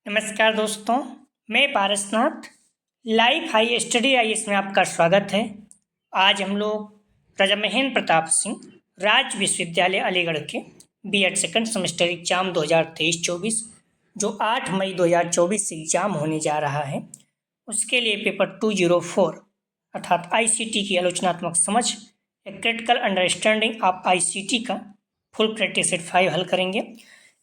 नमस्कार दोस्तों, मैं Parasnath life high study IAS में आपका स्वागत है। आज हम लोग राजा महेंद्र प्रताप सिंह राज्य विश्वविद्यालय अलीगढ़ के बीएड सेकंड सेमेस्टर एग्जाम 2023-24 जो 8 मई 2024 से एग्जाम होने जा रहा है, उसके लिए पेपर 204 अर्थात आईसीटी की आलोचनात्मक समझ या क्रिटिकल अंडरस्टैंडिंग ऑफ आईसीटी का फुल प्रैक्टिस सेट 5 हल करेंगे।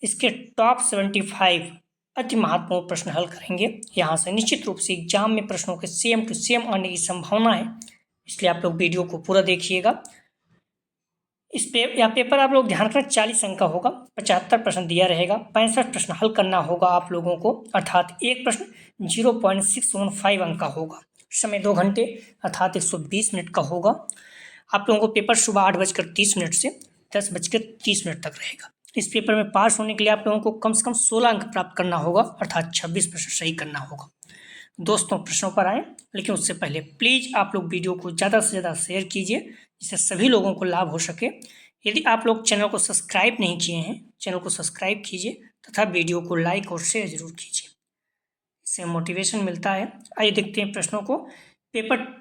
इसके टॉप 75 अति महत्वपूर्ण प्रश्न हल करेंगे। यहाँ से निश्चित रूप से एग्जाम में प्रश्नों के सेम टू सेम आने की संभावना है, इसलिए आप लोग वीडियो को पूरा देखिएगा। यह पेपर आप लोग ध्यान रखना 40 अंक का होगा, 75 प्रश्न दिया रहेगा, 65 प्रश्न हल करना होगा आप लोगों को, अर्थात एक प्रश्न 0.615 अंक का होगा। समय 2 घंटे अर्थात 120 मिनट का होगा। आप लोगों को पेपर सुबह 8:30 से 10:30 तक रहेगा। इस पेपर में पास होने के लिए आप लोगों को कम से कम 16 अंक प्राप्त करना होगा, अर्थात 26 प्रश्न सही करना होगा। दोस्तों, प्रश्नों पर आए, लेकिन उससे पहले प्लीज आप लोग वीडियो को ज़्यादा से ज़्यादा शेयर कीजिए, जिससे सभी लोगोों को लाभ हो सके। यदि आप लोग चैनल को सब्सक्राइब नहीं किए हैं, चैनल को सब्सक्राइब कीजिए तथा वीडियो को लाइक और शेयर जरूर कीजिए, इससे मोटिवेशन मिलता है। आइए देखते हैं प्रश्नों को। पेपर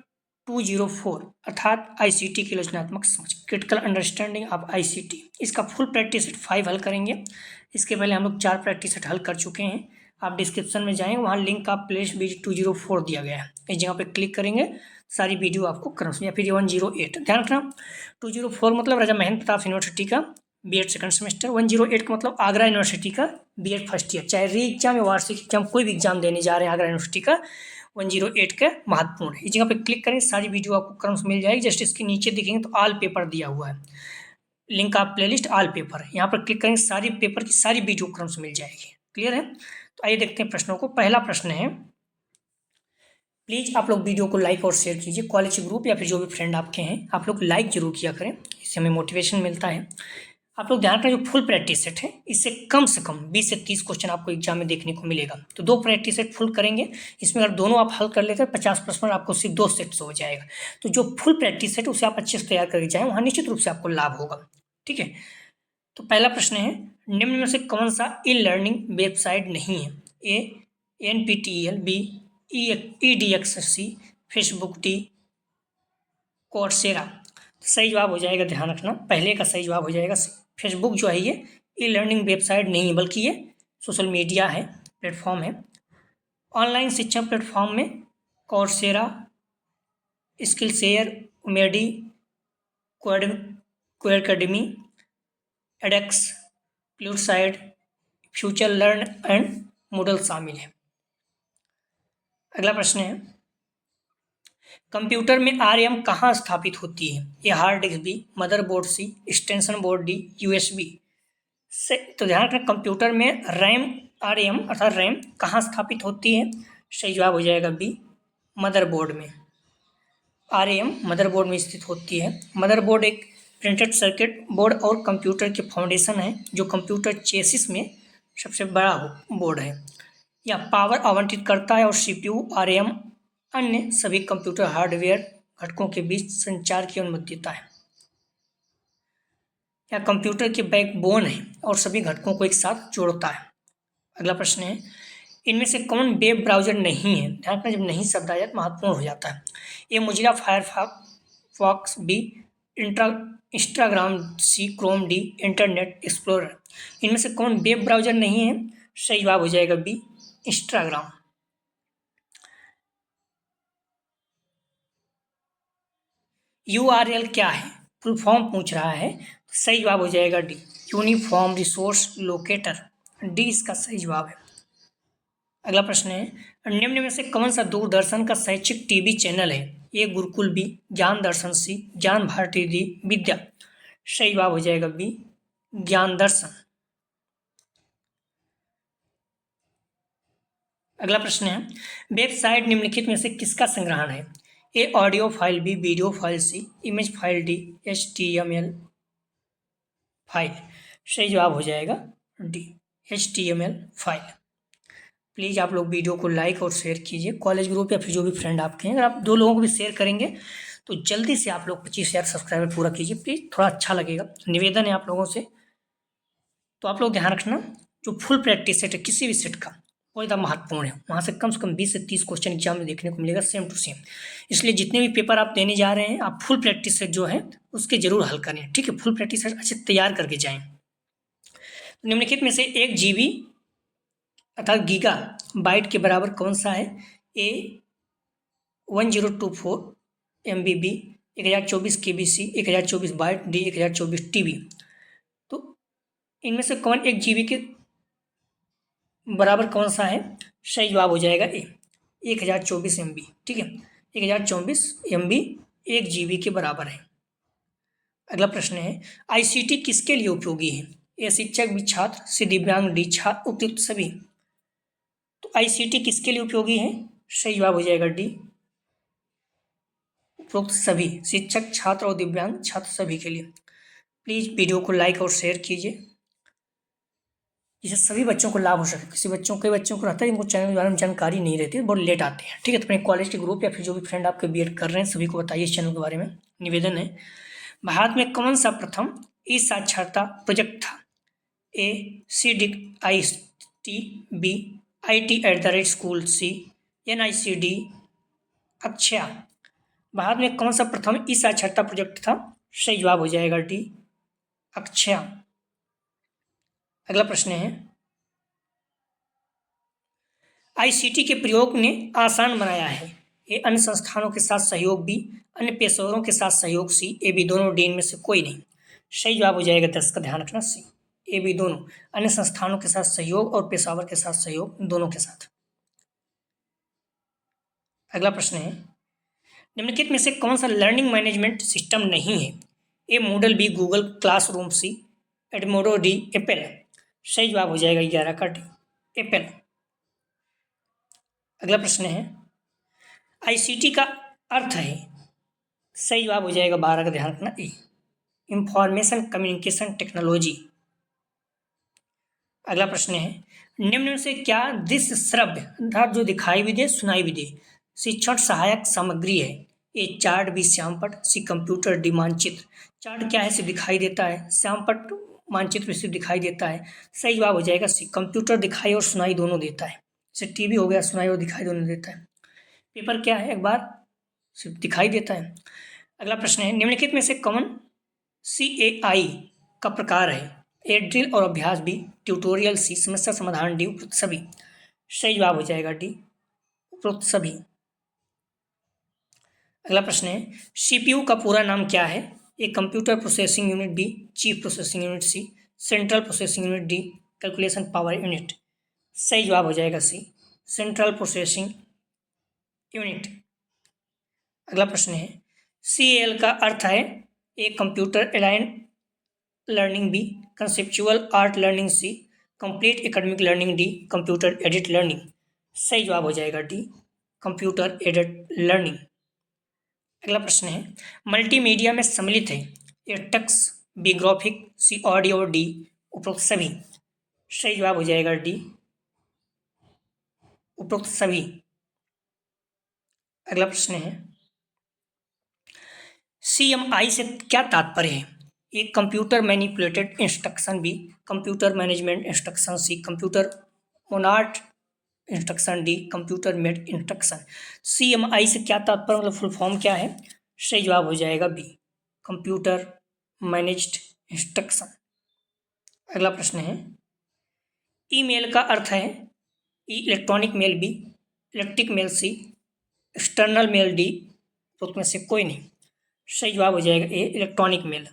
204 अर्थात आईसीटी की आलोचनात्मक समझ, क्रिटिकल अंडरस्टैंडिंग ऑफ आईसीटी, इसका फुल प्रैक्टिस सेट 5 हल करेंगे। इसके पहले हम लोग 4 प्रैक्टिस सेट हल कर चुके हैं। आप डिस्क्रिप्शन में जाएं, वहाँ लिंक आप प्लेलिस्ट वीडियो 204 दिया गया है, इस जगह पे क्लिक करेंगे, सारी वीडियो आपको करना, या फिर 108 ध्यान रखना। 204 मतलब राजा महेंद्र प्रताप यूनिवर्सिटी का बीएड सेकंड सेमेस्टर, 108 का मतलब आगरा यूनिवर्सिटी का बीएड फर्स्ट ईयर। चाहे री एग्जाम या वार्षिक एग्जाम कोई भी एग्जाम देने जा रहे हैं, आगरा यूनिवर्सिटी का 108 का महत्वपूर्ण है। इस जगह पे क्लिक करें, सारी वीडियो आपको क्रम से मिल जाएगी। जस्ट इसके नीचे दिखेंगे तो ऑल पेपर दिया हुआ है, लिंक आप प्लेलिस्ट ऑल पेपर, यहाँ पर क्लिक करेंगे, सारी पेपर की सारी वीडियो क्रम से मिल जाएगी। क्लियर है? तो आइए देखते हैं प्रश्नों को। पहला प्रश्न है, प्लीज आप लोग वीडियो को लाइक और शेयर कीजिए। कॉलेज ग्रुप या फिर जो भी फ्रेंड आपके हैं, आप लोग लाइक जरूर किया करें, इससे हमें मोटिवेशन मिलता है। आप लोग ध्यान रखें, जो फुल प्रैक्टिस सेट है, इससे कम से कम 20 से 30 क्वेश्चन आपको एग्जाम में देखने को मिलेगा। तो 2 प्रैक्टिस सेट फुल करेंगे, इसमें अगर दोनों आप हल कर लेते हैं 50 प्रश्न आपको सिर्फ 2 सेट से हो जाएगा। तो जो फुल प्रैक्टिस सेट उसे आप अच्छे से तैयार करके जाएं, वहाँ निश्चित रूप से आपको लाभ होगा। ठीक है, तो पहला प्रश्न है, निम्न में से कौन सा ई लर्निंग वेबसाइट नहीं है? A NPTEL, B EDXC, Facebook, D Coursera. सही जवाब हो जाएगा, ध्यान रखना, पहले का सही जवाब हो जाएगा। फेसबुक जो है ये ई लर्निंग वेबसाइट नहीं है, बल्कि ये सोशल मीडिया है, प्लेटफॉर्म है। ऑनलाइन शिक्षा प्लेटफॉर्म में कोर्सेरा, स्किल शेयर, मेडी, क्वेडमी, edX, Pluralsight, FutureLearn and Moodle शामिल है। अगला प्रश्न है, कंप्यूटर में आरएम कहाँ स्थापित होती है? A hard disk, B motherboard, C extension board, D USB से। तो ध्यान रखना, कंप्यूटर में रैम आरएम अर्थात रैम कहाँ स्थापित होती है? सही जवाब हो जाएगा बी मदरबोर्ड में। आरएम मदरबोर्ड में स्थित होती है। मदरबोर्ड एक प्रिंटेड सर्किट बोर्ड और कंप्यूटर के फाउंडेशन है, जो कंप्यूटर चेसिस में सबसे बड़ा बोर्ड है। यह पावर आवंटित करता है और सीपीयू, आरएम, अन्य सभी कंप्यूटर हार्डवेयर घटकों के बीच संचार की अनुमति देता है। यह कंप्यूटर के बैकबोन है और सभी घटकों को एक साथ जोड़ता है। अगला प्रश्न है, इनमें से कौन वेब ब्राउजर नहीं है? ध्यान रखना, जब नहीं शब्द आ जाए तो महत्वपूर्ण हो जाता है। ए मोजिला फायरफॉक्स, बी इंस्टाग्राम, सी क्रोम, डी इंटरनेट एक्सप्लोरर। इनमें से कौन वेब ब्राउजर नहीं है? सही जवाब हो जाएगा बी इंस्टाग्राम। URL क्या है? फुल फॉर्म पूछ रहा है, तो सही जवाब हो जाएगा D uniform resource locator, D इसका सही जवाब है। अगला प्रश्न है, निम्न में से कौन सा दूरदर्शन का शैक्षिक टीवी चैनल है? ए गुरुकुल, बी ज्ञान दर्शन, सी ज्ञान भारती, डी विद्या। सही जवाब हो जाएगा बी ज्ञान दर्शन। अगला प्रश्न है, वेबसाइट निम्नलिखित में से किसका संग्रहण है? A audio file, B video file, C image file, D HTML file. सही जवाब हो जाएगा डी HTML फाइल। प्लीज़ आप लोग वीडियो को लाइक और शेयर कीजिए। कॉलेज ग्रुप या फिर जो भी फ्रेंड आपके हैं, अगर आप 2 लोगों को भी शेयर करेंगे तो जल्दी से आप लोग 25,000 सब्सक्राइबर पूरा कीजिए प्लीज़, थोड़ा अच्छा लगेगा, निवेदन है आप लोगों से। तो आप लोग ध्यान रखना, जो फुल प्रैक्टिस सेट है किसी भी सेट का, बहुत ज़्यादा महत्वपूर्ण है। वहाँ से कम 20 से 30 क्वेश्चन एग्जाम में देखने को मिलेगा सेम टू सेम। इसलिए जितने भी पेपर आप देने जा रहे हैं आप फुल प्रैक्टिस से जो है उसके जरूर हल करें, ठीक है। फुल प्रैक्टिस से अच्छे तैयार करके जाएं। निम्नलिखित में से 1 GB अर्थात गीगा बाइट के बराबर कौन सा है? A 1024 MB, 1024 KBC, 1024 byte, D 1024 TB। तो इनमें से कौन 1 GB के बराबर कौन सा है? सही जवाब हो जाएगा ए 1024 MB, ठीक है। 1024 MB 1 GB के बराबर है। अगला प्रश्न है ICT किसके लिए उपयोगी है? ए शिक्षक, बी छात्र, सी दिव्यांग, डी छात्र, उपयुक्त सभी। तो ICT किसके लिए उपयोगी है? सही जवाब हो जाएगा डी उपरोक्त सभी, शिक्षक, छात्र और दिव्यांग छात्र सभी के लिए। प्लीज वीडियो को लाइक और शेयर कीजिए जिससे सभी बच्चों को लाभ हो सके। कई बच्चों को रहता है इनको चैनल के बारे में जानकारी नहीं रहती है, बहुत लेट आते हैं, ठीक है। तो अपने कॉलेज के ग्रुप या फिर जो भी फ्रेंड आपके BEd कर रहे हैं सभी को बताइए इस चैनल के बारे में। निवेदन है, भारत में कौन सा प्रथम ई साक्षरता प्रोजेक्ट था? ए CDIT, बी IT@school, सी NICD अक्षया। भारत में कौन सा प्रथम ई साक्षरता प्रोजेक्ट था? सही जवाब हो जाएगा डी अक्षया। अगला प्रश्न है ICT के प्रयोग ने आसान बनाया है? ए अन्य संस्थानों के साथ सहयोग, बी अन्य पेशेवरों के साथ सहयोग, सी ए बी दोनों, डी इनमें से कोई नहीं। सही जवाब हो जाएगा, दर्शक का ध्यान रखना, सी ए बी दोनों, अन्य संस्थानों के साथ सहयोग और पेशेवर के साथ सहयोग, दोनों के साथ। अगला प्रश्न है निम्नलिखित में से कौन सा लर्निंग मैनेजमेंट सिस्टम नहीं है? ए मूडल, बी गूगल क्लासरूम, सी एडमोडो, डी एप्पल। सही जवाब हो जाएगा 11 का डी एप्पल। अगला प्रश्न है ICT का अर्थ है? सही जवाब हो जाएगा 12 का ध्यान रखना, ए इंफॉर्मेशन कम्युनिकेशन टेक्नोलॉजी। अगला प्रश्न है निम्न में से क्या दृश्य श्रव्य अर्थात जो दिखाई भी दे सुनाई भी दे शिक्षण सहायक सामग्री है? ए चार्ट, बी श्यामपट, सी कंप्यूटर, डी मानचित्र। चार्ट क्या है? सिर्फ दिखाई देता है। श्यामपट मानचित्र भी सिर्फ दिखाई देता है। सही जवाब हो जाएगा सी कंप्यूटर दिखाई और सुनाई दोनों देता है। जैसे टीवी हो गया, सुनाई और दिखाई दोनों देता है। पेपर क्या है? एक बार सिर्फ दिखाई देता है। अगला प्रश्न है निम्नलिखित में से कौन CAI का प्रकार है? ए ड्रिल और अभ्यास, बी ट्यूटोरियल, सी समस्या समाधान, डी उपरोक्त सभी। सही जवाब हो जाएगा डी उपरोक्त सभी। अगला प्रश्न है CPU का पूरा नाम क्या है? A computer processing unit, B chief processing unit, C central processing unit, D calculation power unit. सही जवाब हो जाएगा सी सेंट्रल प्रोसेसिंग यूनिट। अगला प्रश्न है CAL का अर्थ है? A computer aligned learning, B conceptual art learning, C complete academic learning, D computer aided learning. सही जवाब हो जाएगा डी कंप्यूटर एडेड लर्निंग। अगला प्रश्न है मल्टीमीडिया में सम्मिलित है? A text, B graphic, C audio, D उपरोक्त सभी। सही जवाब हो जाएगा डी उपरोक्त सभी। अगला प्रश्न है CMI से क्या तात्पर्य है? A computer manipulated instruction, B computer management instruction, C computer monitored instruction, D computer made instruction. CMI से क्या तात्पर्य, मतलब फुल फॉर्म क्या है? सही जवाब हो जाएगा बी कंप्यूटर मैनेज्ड इंस्ट्रक्शन। अगला प्रश्न है ईमेल का अर्थ है? Electronic mail, B electric mail, C external mail, D तो में से कोई नहीं। सही जवाब हो जाएगा ए इलेक्ट्रॉनिक मेल।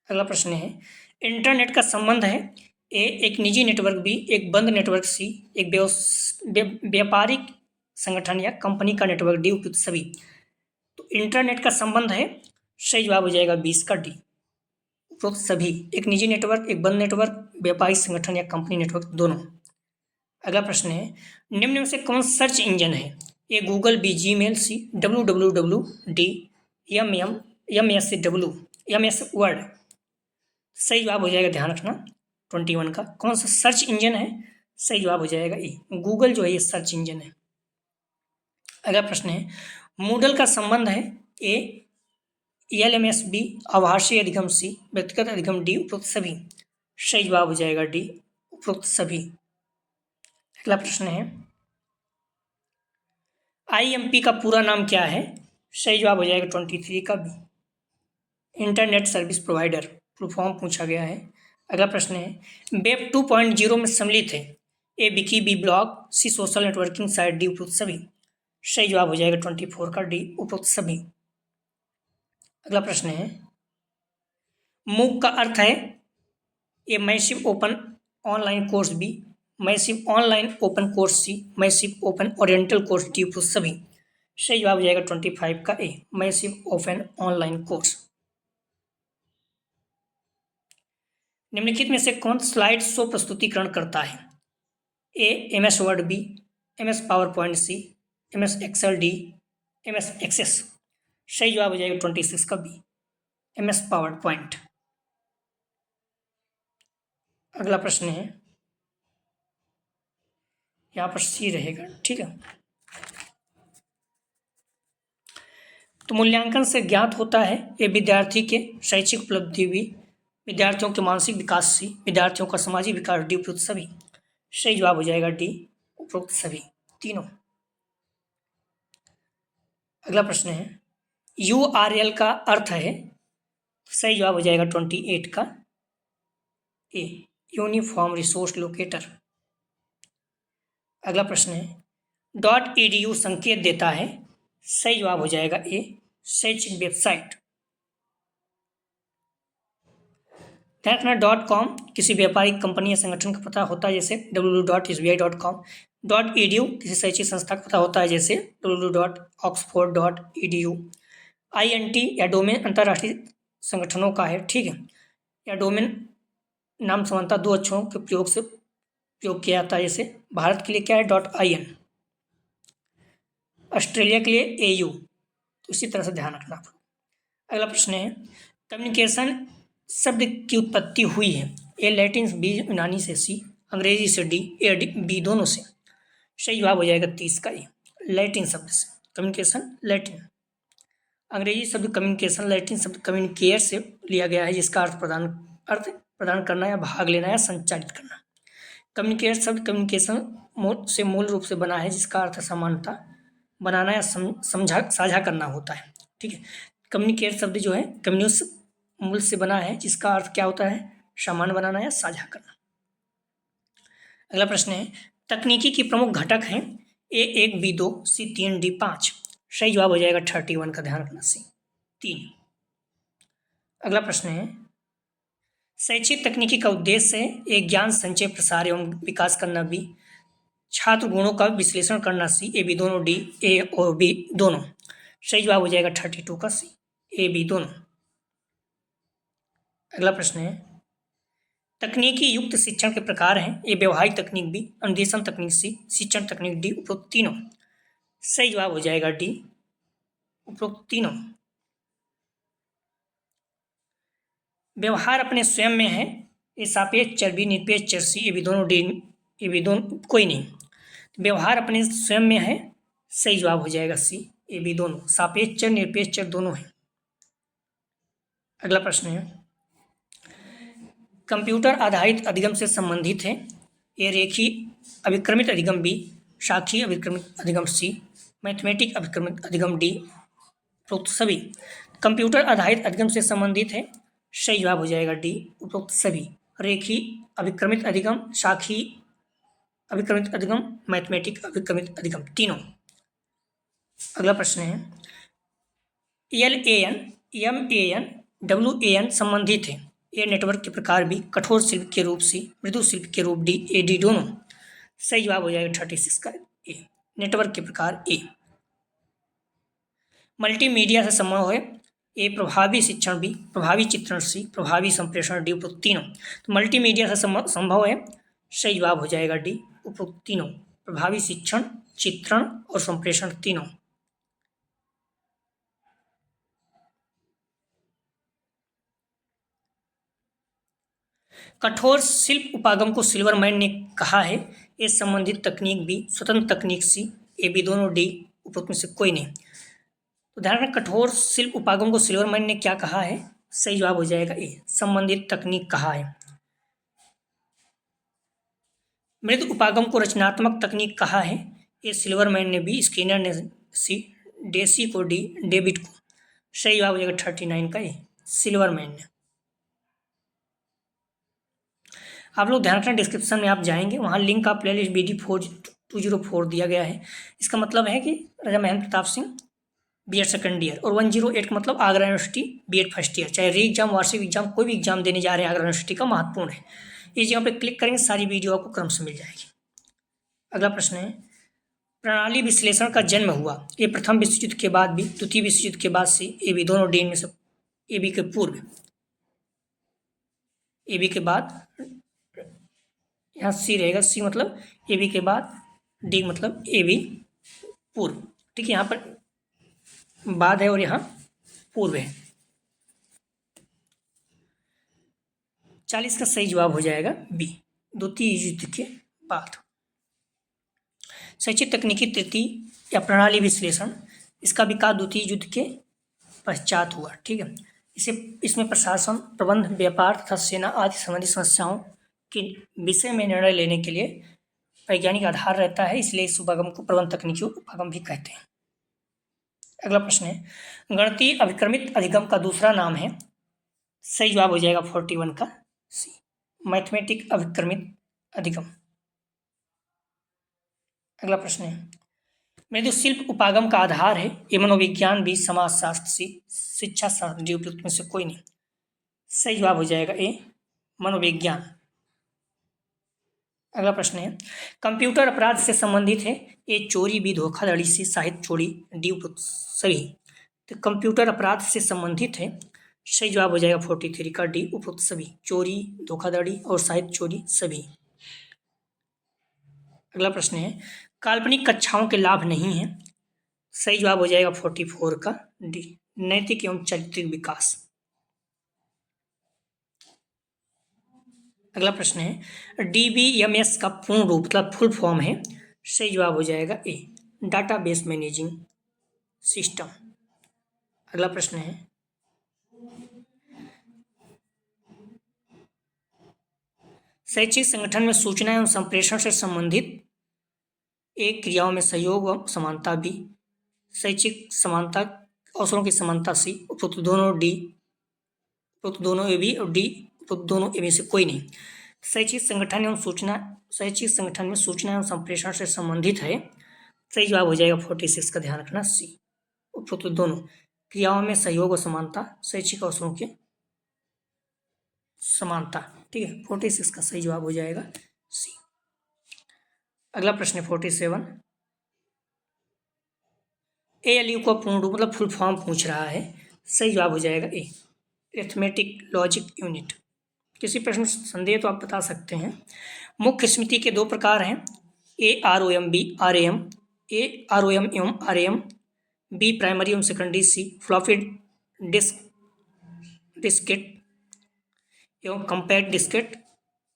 अगला प्रश्न है इंटरनेट का संबंध है? ए एक निजी नेटवर्क, बी एक बंद नेटवर्क, सी एक व्यापारिक संगठन या कंपनी का नेटवर्क, डी उपयुक्त सभी। तो इंटरनेट का संबंध है, सही जवाब हो जाएगा 20 का डी उपयुक्त सभी। एक निजी नेटवर्क, एक बंद नेटवर्क, व्यापारिक संगठन या कंपनी नेटवर्क, दोनों। अगला प्रश्न है निम्न में से कौन सर्च इंजन है? ए गूगल, बी जीमेल, सी www, डी MS वर्ड। सही जवाब हो जाएगा, ध्यान रखना 21 का। कौन सा सर्च इंजन है? सही जवाब हो जाएगा ए गूगल जो है ये सर्च इंजन है। अगला प्रश्न है मूडल का संबंध है? ए LMS, बी आभासी अधिगम, सी व्यक्तिगत अधिगम, डी उपरोक्त सभी। सही जवाब हो जाएगा डी उपरोक्त सभी। अगला प्रश्न है IMP का पूरा नाम क्या है? सही जवाब हो जाएगा 23 का B, internet service provider, full form पूछा गया है। अगला प्रश्न है वेब 2.0 में सम्मिलित है ए विकी, बी ब्लॉग, सी सोशल नेटवर्किंग साइट, डी उपरोक्त सभी। सही जवाब हो जाएगा 24 का डी, उपरोक्त सभी। अगला प्रश्न है मूक का अर्थ है A massive open online course, B massive online open course, C massive open oriental course, D उपरोक्त सभी। सही जवाब हो जाएगा 25 का A, massive open online course. निम्नलिखित में से कौन स्लाइड शो प्रस्तुतिकरण करता है? A MS Word, B MS PowerPoint, C MS Excel, D MS Access. सही जवाब हो जाएगा 26 का बी, MS पावर पॉइंट। अगला प्रश्न है यहाँ पर सी रहेगा, ठीक है। तो मूल्यांकन से ज्ञात होता है ये विद्यार्थी के शैक्षिक उपलब्धि भी, विद्यार्थियों के मानसिक विकास सी, विद्यार्थियों का सामाजिक विकास डी उपरोक्त सभी। सही जवाब हो जाएगा डी, उपरोक्त सभी तीनों। अगला प्रश्न है URL का अर्थ है? सही जवाब हो जाएगा 28 का ए, यूनिफॉर्म रिसोर्स लोकेटर। अगला प्रश्न है .edu संकेत देता है? सही जवाब हो जाएगा ए, शैक्षिक वेबसाइट। ध्यान रखना .com किसी व्यापारिक कंपनी या संगठन का पता होता है जैसे www.sbi.com। .edu किसी शैक्षिक संस्था का पता होता है जैसे www.oxford.edu। INT या डोमेन अंतर्राष्ट्रीय संगठनों का है, ठीक है। या डोमेन नाम समानता दो अक्षरों के प्रयोग से प्रयोग किया जाता है, जैसे भारत के लिए क्या है .in, ऑस्ट्रेलिया के लिए AU। तो इसी तरह से ध्यान रखना आप। अगला प्रश्न है कम्युनिकेशन शब्द की उत्पत्ति हुई है? ए लैटिन, बी यूनानी से, सी अंग्रेजी से, डी ए बी दोनों से। सही जवाब हो जाएगा 30 का ए, लैटिन शब्द से। कम्युनिकेशन लैटिन, अंग्रेजी शब्द कम्युनिकेशन, लैटिन शब्द कम्युनिकेयर से लिया गया है, जिसका अर्थ प्रदान करना या भाग लेना या संचालित करना। कम्युनिकेयर शब्द कम्युनिकेशन से मूल रूप से बना है, जिसका अर्थ समानता बनाना या साझा करना होता है, ठीक है। कम्युनिकेयर शब्द जो है कम्युनिस मूल से बना है, जिसका अर्थ क्या होता है? सामान बनाना या साझा करना। अगला प्रश्न है तकनीकी की प्रमुख घटक हैं? ए 1, बी 2, सी 3, डी 5। सही जवाब हो जाएगा 31 का, ध्यान रखना सी 3। अगला प्रश्न है शैक्षिक तकनीकी का उद्देश्य है एक ज्ञान संचय, प्रसार एवं विकास करना, बी छात्र गुणों का विश्लेषण करना, सी ए बी दोनों, डी ए और बी दोनों। सही जवाब हो जाएगा 32 का सी, ए बी दोनों। अगला प्रश्न है तकनीकी युक्त शिक्षण के प्रकार हैं? ए व्यवहारिक तकनीक, बी अनुदेशन तकनीक, सी शिक्षण तकनीक, डी उपरोक्त तीनों। सही जवाब हो जाएगा डी, उपरोक्त तीनों। व्यवहार अपने स्वयं में है? ए सापेक्ष चर, बी निरपेक्ष चर, सी ए बी दोनों, डी ए बी दोनों कोई नहीं। व्यवहार अपने स्वयं में है, सही जवाब हो जाएगा सी ए बी दोनों, सापेक्ष चर निरपेक्ष चर दोनों है। अगला प्रश्न है कंप्यूटर आधारित अधिगम से संबंधित है? ए रेखी अभिक्रमित अधिगम, बी शाखी अभिक्रमित अधिगम, सी मैथमेटिक अभिक्रमित अधिगम, डी उपरोक्त सभी। कंप्यूटर आधारित अधिगम से संबंधित है, सही जवाब हो जाएगा डी, उपरोक्त सभी। रेखी अभिक्रमित अधिगम, शाखी अभिक्रमित अधिगम, मैथमेटिक अभिक्रमित अधिगम तीनों। अगला प्रश्न है LAN, MAN, WAN संबंधित है? ए नेटवर्क के प्रकार, बी कठोर शिल्प के रूप, सी मृदु शिल्प के रूप, डी ए डी दोनों। सही जवाब हो जाएगा 36 का ए, नेटवर्क के प्रकार ए। मल्टीमीडिया से संभव है? ए प्रभावी शिक्षण, बी प्रभावी चित्रण, सी प्रभावी संप्रेषण, डी उपरोक्त तीनों। तो मल्टीमीडिया से संभव है, सही जवाब हो जाएगा डी, उपरोक्त तीनों, प्रभावी शिक्षण, चित्रण और संप्रेषण तीनों। कठोर शिल्प उपागम को सिल्वरमैन ने कहा है? ए संबंधित तकनीक, बी स्वतंत्र तकनीक, सी ए बी दोनों, डी उपरोक्त में से कोई नहीं। तो ध्यान रखना कठोर शिल्प उपागम को सिल्वरमैन ने क्या कहा है? सही जवाब हो जाएगा ए, संबंधित तकनीक कहा है। मृदु उपागम को रचनात्मक तकनीक कहा है। ए सिल्वरमैन ने, बी स्किनर ने, सी डेसी को, डी डेविड को। सही जवाब हो जाएगा 39 का ए, सिल्वरमैन ने। आप लोग ध्यान रखना, डिस्क्रिप्शन में आप जाएंगे, वहाँ लिंक का प्लेलिस्ट BD 204 दिया गया है। इसका मतलब है कि Raja Mahendra Pratap Singh B.Ed second year, और 108 का मतलब Agra university B.Ed first year. चाहे री एग्जाम, वार्षिक एग्जाम, कोई भी एग्जाम देने जा रहे हैं, आगरा यूनिवर्सिटी का महत्वपूर्ण है। इस जगह पे क्लिक करेंगे, सारी वीडियो आपको क्रम से मिल जाएगी। अगला प्रश्न है, प्रणाली विश्लेषण का जन्म हुआ। ये प्रथम विश्व युद्ध के बाद भी, द्वितीय विश्व युद्ध के बाद सी, ए बी, दोनों डी में से, ए बी के पूर्व, ए बी के बाद, यहाँ सी रहेगा, सी मतलब ए बी के बाद, डी मतलब ए बी पूर्व। ठीक है, यहाँ पर बाद है और यहाँ पूर्व है। 40 का सही जवाब हो जाएगा बी, द्वितीय युद्ध के बाद। शैक्षिक तकनीकी तृतीय या प्रणाली विश्लेषण, इसका विकास द्वितीय युद्ध के पश्चात हुआ। ठीक है, इसमें प्रशासन, प्रबंध, व्यापार तथा सेना आदि संबंधी समस्याओं के विषय में निर्णय लेने के लिए वैज्ञानिक आधार रहता है, इसलिए इस उपागम को प्रबंध तकनीकी उपागम भी कहते हैं। अगला प्रश्न है, गणितीय अभिक्रमित अधिगम का दूसरा नाम है। सही जवाब हो जाएगा 41 का सी, मैथमेटिक अभिक्रमित अधिगम। अगला प्रश्न है, मृदुशिल्प उपागम का आधार है। ये मनोविज्ञान भी, समाजशास्त्र सी, शिक्षा शास्त्र डी, उपयुक्त में से कोई नहीं। सही जवाब हो जाएगा ए, मनोविज्ञान। अगला प्रश्न है, कंप्यूटर अपराध से संबंधित है। ए चोरी, बी धोखाधड़ी, सी साहित्य चोरी, डी उपयुक्त सही। तो कंप्यूटर अपराध से संबंधित है, सही जवाब हो जाएगा 43 का डी, उपयुक्त सभी, चोरी, धोखाधड़ी और साहित्य चोरी सभी। अगला प्रश्न है, काल्पनिक कक्षाओं के लाभ नहीं है। सही जवाब हो जाएगा 44 का डी, नैतिक एवं चारित्रिक विकास। अगला प्रश्न है, DBMS का पूर्ण रूप मतलब फुल फॉर्म है। सही जवाब हो जाएगा ए, डाटाबेस मैनेजिंग सिस्टम। अगला प्रश्न है, शैक्षिक संगठन में सूचना एवं संप्रेषण से संबंधित एक क्रियाओं में सहयोग व समानता बी, शैक्षिक समानता अवसरों की समानता सी, उपयुक्त दोनों डी, उपयुक्त दोनों ए बी और डी, उपयुक्त दोनों ए बी से कोई नहीं। शैक्षिक संगठन में सूचना एवं संप्रेषण से संबंधित है। सही जवाब हो जाएगा 46 का, ध्यान रखना सी, उपयुक्त दोनों क्रियाओं में सहयोग और समानता, शैक्षिक अवसरों की समानता। ठीक है, 46 का सही जवाब हो जाएगा सी। अगला प्रश्न है 47, ALU का पूर्ण रूप मतलब फुल फॉर्म पूछ रहा है। सही जवाब हो जाएगा ए, अरिथमेटिक लॉजिक यूनिट। किसी प्रश्न संदेह तो आप बता सकते हैं। मुख्य स्मृति के दो प्रकार हैं, AROM, B RAM, AROM एवं RAM, B प्राइमरी एवं सेकेंडरी, C फ्लॉपी डिस्केट एवं कम्पैक्ट डिस्केट,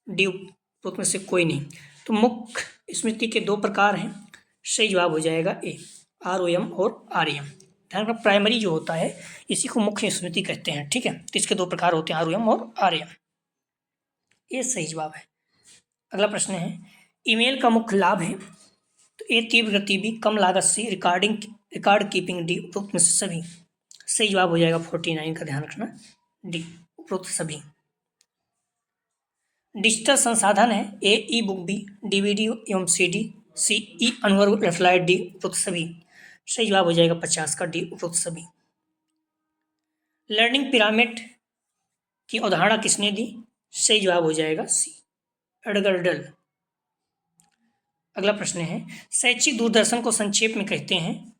डी उपयुक्त में से कोई नहीं। तो मुख्य स्मृति के दो प्रकार हैं। सही जवाब हो जाएगा ए, ROM और RAM। ध्यान रखना, प्राइमरी जो होता है इसी को मुख्य स्मृति कहते हैं। ठीक है, तो इसके दो प्रकार होते हैं, ROM और RAM। ये सही जवाब है। अगला प्रश्न है, ईमेल का मुख्य लाभ है। तो ए तीव्र गति, बी कम लागत, सी रिकॉर्ड कीपिंग, डी उपयुक्त में से सभी। सही जवाब हो जाएगा 49 का, ध्यान रखना डी, उपयुक्त सभी। डिजिटल संसाधन है, ए ई बुक, बी DVD एवं CD, सी ई अनवर रेफ्लाइट, डी उपयुक्त सभी। सही जवाब हो जाएगा 50 का डी, उपयुक्त सभी। लर्निंग पिरामिड की अवधारणा किसने दी। सही जवाब हो जाएगा सी, एडगर डल। अगला प्रश्न है, शैक्षिक दूरदर्शन को संक्षेप में कहते हैं।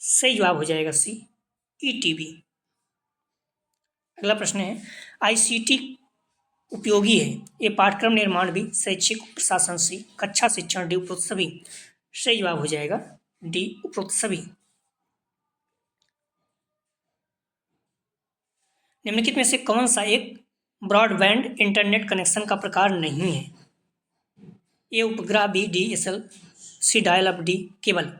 सही जवाब हो जाएगा सी, ETV। अगला प्रश्न है, ICT उपयोगी है। ये पाठ्यक्रम निर्माण भी, शैक्षिक प्रशासन सी, कक्षा शिक्षण डी उपयुक्त सभी। सही जवाब हो जाएगा डी, उपयुक्त सभी। निम्नलिखित में से कौन सा एक ब्रॉडबैंड इंटरनेट कनेक्शन का प्रकार नहीं है। ए उपग्रह, बी DSL, सी डायल अप, डी केबल।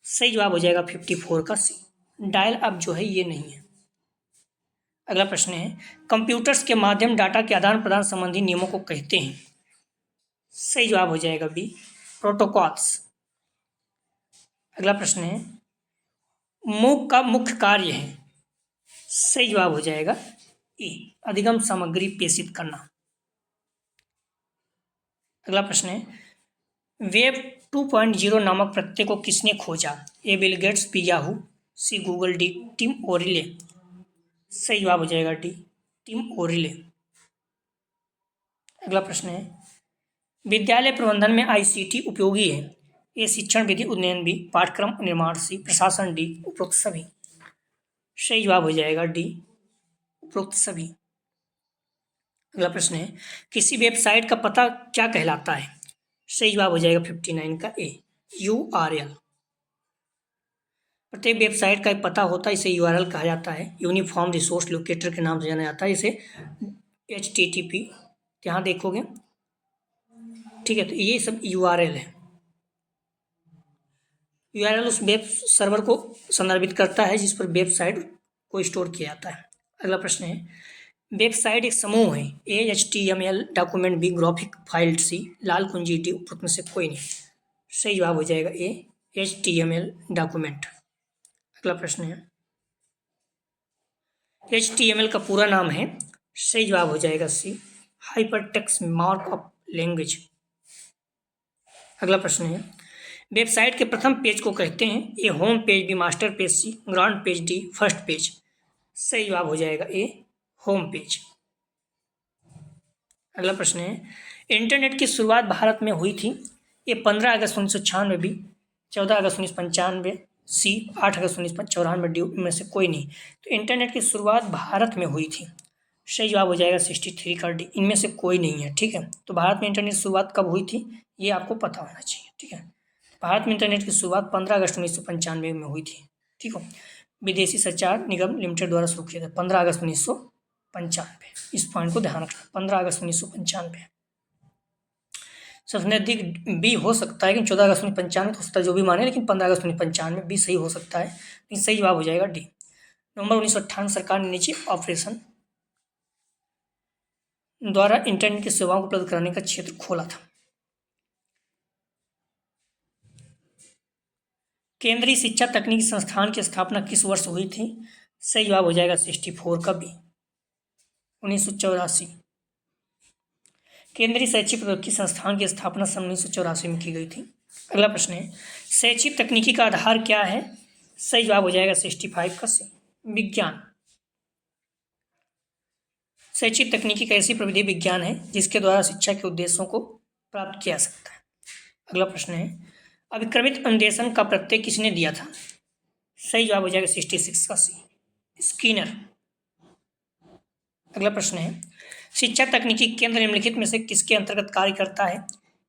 सही जवाब हो जाएगा 54 का सी, डायल अप जो है ये नहीं है। अगला प्रश्न है, कंप्यूटर्स के माध्यम डाटा के आदान प्रदान संबंधी नियमों को कहते हैं। सही जवाब हो जाएगा बी, प्रोटोकॉल्स। अगला प्रश्न है, मूक का मुख्य कार्य है। सही जवाब हो जाएगा ए, अधिगम सामग्री प्रेषित करना। अगला प्रश्न है, वेब 2.0 नामक प्रत्यय को किसने खोजा? ए Bill Gates, B Yahoo, C Google, D Tim ओरिले। सही जवाब हो जाएगा डी, टिम ओरिले। अगला प्रश्न है, विद्यालय प्रबंधन में आईसीटी उपयोगी है। ए शिक्षण विधि उन्नयन, बी पाठ्यक्रम निर्माण, सी प्रशासन, डी उपरोक्त सभी। सही जवाब हो जाएगा डी, उपरोक्त सभी। अगला प्रश्न है, किसी वेबसाइट का पता क्या कहलाता है? सही जवाब हो जाएगा 59 का ए, URL। प्रत्येक वेबसाइट का एक पता होता है, इसे URL कहा जाता है। यूनिफॉर्म रिसोर्स लोकेटर के नाम से जाना जाता है इसे, HTTP। यहाँ देखोगे, ठीक है, तो ये सब URL है। URL उस वेब सर्वर को संदर्भित करता है जिस पर वेबसाइट को स्टोर किया जाता है। अगला प्रश्न है, वेबसाइट एक समूह है। A HTML document, B graphic file, C लाल कुंजी, डी उपरोक्त में से कोई नहीं। सही जवाब हो जाएगा ए, HTML डॉक्यूमेंट। अगला प्रश्न है, HTML का पूरा नाम है। सही जवाब हो जाएगा सी, हाइपरटेक्स्ट मार्कअप लैंग्वेज। अगला प्रश्न है, वेबसाइट के प्रथम पेज को कहते हैं। A home page, B master page, C ground page, D first page. सही जवाब हो जाएगा ए, होम पेज। अगला प्रश्न है, इंटरनेट की शुरुआत भारत में हुई थी। ए 15 अगस्त 1996, बी 14 अगस्त 1995, सी 8 अगस्त 1994, डी में से कोई नहीं। तो इंटरनेट की शुरुआत भारत में हुई थी। सही जवाब हो जाएगा 63 का डी, इनमें से कोई नहीं है। ठीक है, तो भारत में इंटरनेट की शुरुआत कब हुई थी ये आपको पता होना चाहिए। ठीक है, भारत में इंटरनेट की शुरुआत 15 अगस्त 1995 में हुई थी। ठीक हो, विदेशी संचार निगम लिमिटेड द्वारा शुरू किया था 15 अगस्त 1995। इस पॉइंट को ध्यान रखना, 15 अगस्त 1995। सबसे नजदीक बी हो सकता है, लेकिन 14 अगस्त 1995 हो सकता है, जो भी माने, लेकिन 15 अगस्त 1995 बी सही हो सकता है, लेकिन सही जवाब हो जाएगा डी। नवंबर 1998 सरकार ने निजी ऑपरेशन द्वारा इंटरनेट की सेवाओं को उपलब्ध कराने का क्षेत्र खोला था। केंद्रीय शिक्षा तकनीकी संस्थान की स्थापना किस वर्ष हुई थी? सही जवाब हो जाएगा 64 का बी, 1984। केंद्रीय शैक्षिक प्रौद्योगिकी संस्थान की स्थापना सन 1984 में की गई थी। अगला प्रश्न है, शैक्षिक तकनीकी का आधार क्या है? सही जवाब हो जाएगा 65 का सी, विज्ञान। शैक्षिक तकनीकी एक ऐसी प्रविधि विज्ञान है जिसके द्वारा शिक्षा के उद्देश्यों को प्राप्त किया जा सकता है। अगला प्रश्न है, अभिक्रमित अन्वेषण का प्रत्यय किसने दिया था? सही जवाब हो जाएगा 66 का सी, स्किनर। अगला प्रश्न है, शिक्षा तकनीकी केंद्र निम्नलिखित में से किसके अंतर्गत कार्य करता है?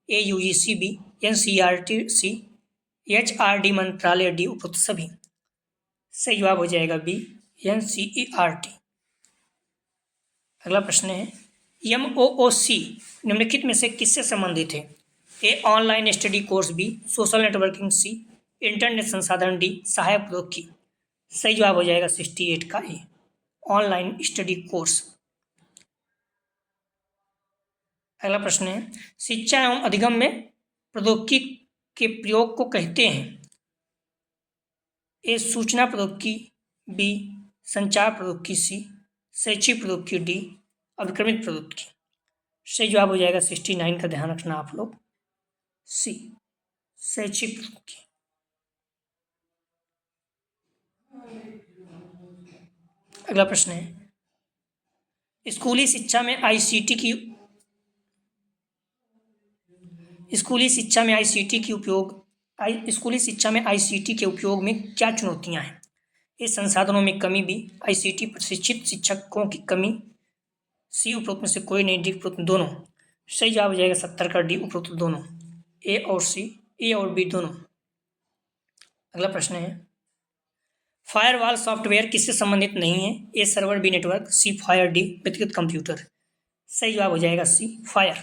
ए UGC, बी NCERT, सी HRD मंत्रालय, डी उपरोक्त सभी। सही जवाब हो जाएगा बी, NCERT। अगला प्रश्न है, MOOC निम्नलिखित में से किससे संबंधित है? A online study course, B social networking, C internet संसाधन, डी सहायक प्रौद्योगिकी। सही जवाब हो जाएगा 68 का ए, ऑनलाइन स्टडी कोर्स। अगला प्रश्न है, शिक्षा एवं अधिगम में प्रौद्योगिकी के प्रयोग को कहते हैं। ए सूचना प्रौद्योगिकी, बी संचार प्रौद्योगिकी, सी शैक्षिक प्रौद्योगिकी, डी अभिक्रमित प्रौद्योगिकी। सही जवाब हो जाएगा 69 का, ध्यान रखना आप लोग, सी शैक्षिक प्रौद्योगिकी। अगला प्रश्न है, स्कूली शिक्षा में आईसीटी की के उपयोग में क्या चुनौतियां हैं? ए संसाधनों में कमी, बी आईसीटी प्रशिक्षित शिक्षकों की कमी, सी उपरोक्त में से कोई नहीं, डी उपरोक्त दोनों। सही जवाब हो जाएगा 70 का डी, उपरोक्त दोनों, ए और सी, ए और बी दोनों। अगला प्रश्न है, फायरवॉल सॉफ्टवेयर किससे संबंधित नहीं है? ए server, B network, C fire, D व्यक्तिगत कंप्यूटर। सही जवाब हो जाएगा सी फायर।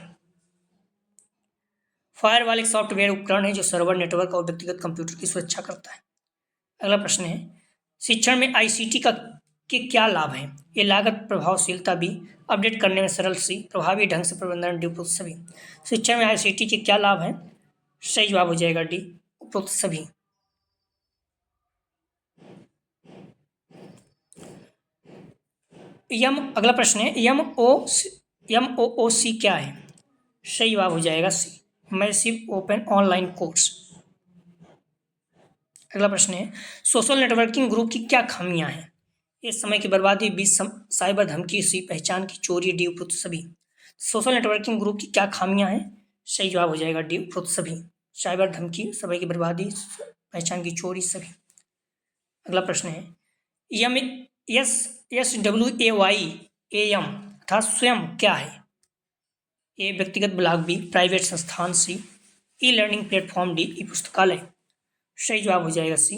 फायरवॉल एक सॉफ्टवेयर उपकरण है जो सर्वर, नेटवर्क और व्यक्तिगत कंप्यूटर की सुरक्षा करता है। अगला प्रश्न है, शिक्षण में आईसीटी का के क्या लाभ हैं? ये लागत प्रभावशीलता बी, अपडेट करने में सरल सी, प्रभावी ढंग से प्रबंधन डी उपरोक्त सभी। शिक्षा में ICT के क्या लाभ हैं? सही जवाब हो जाएगा डी उपरोक्त सभी। अगला प्रश्न है MOOC क्या है? सही जवाब हो जाएगा सी, मैसिव ओपन ऑनलाइन कोर्स। अगला प्रश्न है सोशल नेटवर्किंग ग्रुप की क्या खामियां हैं? ये समय की बर्बादी, बी साइबर धमकी, सी पहचान की चोरी, डी उपरोक्त सभी। सोशल नेटवर्किंग ग्रुप की क्या खामियां हैं? सही जवाब हो जाएगा डी उपरोक्त सभी, साइबर धमकी, समय की बर्बादी, पहचान की चोरी, सभी। अगला प्रश्न है SWAYAM अर्थात स्वयं क्या है? ए व्यक्तिगत ब्लॉग, बी प्राइवेट संस्थान, C e learning platform, D e पुस्तकालय। सही जवाब हो जाएगा सी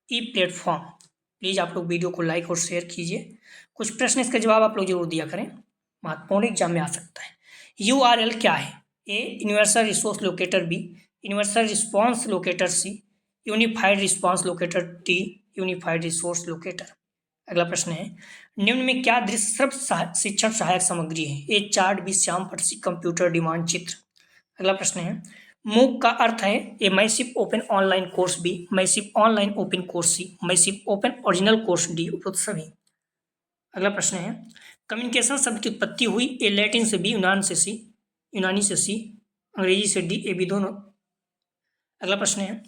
ई प्लेटफॉर्म। प्लीज़ आप लोग वीडियो को लाइक और शेयर कीजिए। कुछ प्रश्न इसका जवाब आप लोग जरूर दिया करें, महत्वपूर्ण एग्जाम में आ सकता है। URL क्या है? A universal resource locator, B universal response locator, C unified response locator, D unified resource locator. अगला प्रश्न है निम्न में क्या दृश्य शिक्षण सहायक सामग्री है? ए चार्ट, बी श्याम पट्ट, सी कंप्यूटर डिमांड चित्र। अगला प्रश्न है मूक का अर्थ है? A massive open online course, B massive online open course, C massive open original course, D उपरोक्त सभी। अगला प्रश्न है कम्युनिकेशन शब्द की उत्पत्ति हुई? ए लैटिन से, बी यूनानी से, सी अंग्रेजी से, डी ए बी दोनों। अगला प्रश्न है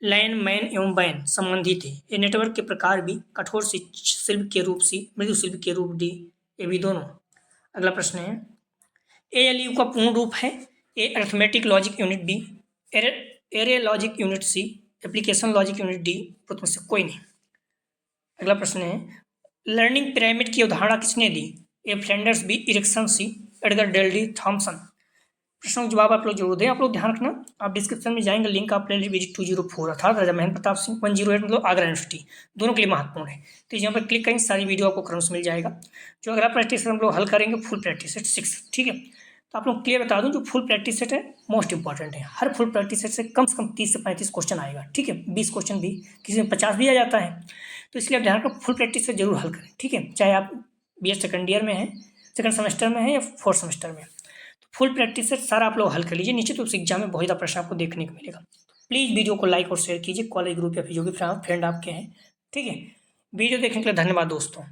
लैन, मैन एवं बैन संबंधित है? ए नेटवर्क के प्रकार, बी कठोर शिल्प के रूप, सी मृदु शिल्प के रूप, डी ए बी दोनों। अगला प्रश्न है ALU का पूर्ण रूप है? A arithmetic logic unit, B array logic unit, C application logic unit, D में से कोई नहीं। अगला प्रश्न है लर्निंग पिरामिड की अवधारणा किसने दी? ए फ्लैंडर्स, बी इरिक्सन, सी एडगर डेल्डी थॉमसन। प्रश्नों के जवाब आप लोग जरूर दें। आप लोग ध्यान रखना, आप डिस्क्रिप्शन में जाएंगे, लिंक आप ले लीजिए विजिट 204 अर्थात राजा महेंद्र प्रताप सिंह 108 मतलब आगरा यूनिवर्सिटी, दोनों के लिए महत्वपूर्ण है। तो यहाँ पर क्लिक करेंगे, सारी वीडियो आपको क्रम से मिल जाएगा। जो अगला प्रैक्टिस हम लोग हल करेंगे फुल प्रैक्टिस सेट 6, ठीक है। तो आप लोग क्लियर बता दूं, जो फुल प्रैक्टिस सेट है मोस्ट इंपॉर्टेंट है। हर फुल प्रैक्टिस सेट से कम 30 से 35 क्वेश्चन आएगा, ठीक है। 20 क्वेश्चन भी, किसी में 50 भी आ जाता है। तो इसलिए आप ध्यान रखो, फुल प्रैक्टिस से जरूर हल करें, ठीक है। चाहे आप BA सेकंड ईयर में हैं, सेकंड सेमेस्टर में है या 4th सेमेस्टर में। तो फुल प्रैक्टिस से सारा आप लोग हल कर लीजिए। निश्चित रूप से एग्जाम में बहुत ज़्यादा प्रश्न आपको देखने को मिलेगा। प्लीज़ वीडियो को लाइक और शेयर कीजिए, कॉलेज ग्रुप या फिर जो भी फ्रेंड आपके हैं, ठीक है। वीडियो देखने के लिए धन्यवाद दोस्तों।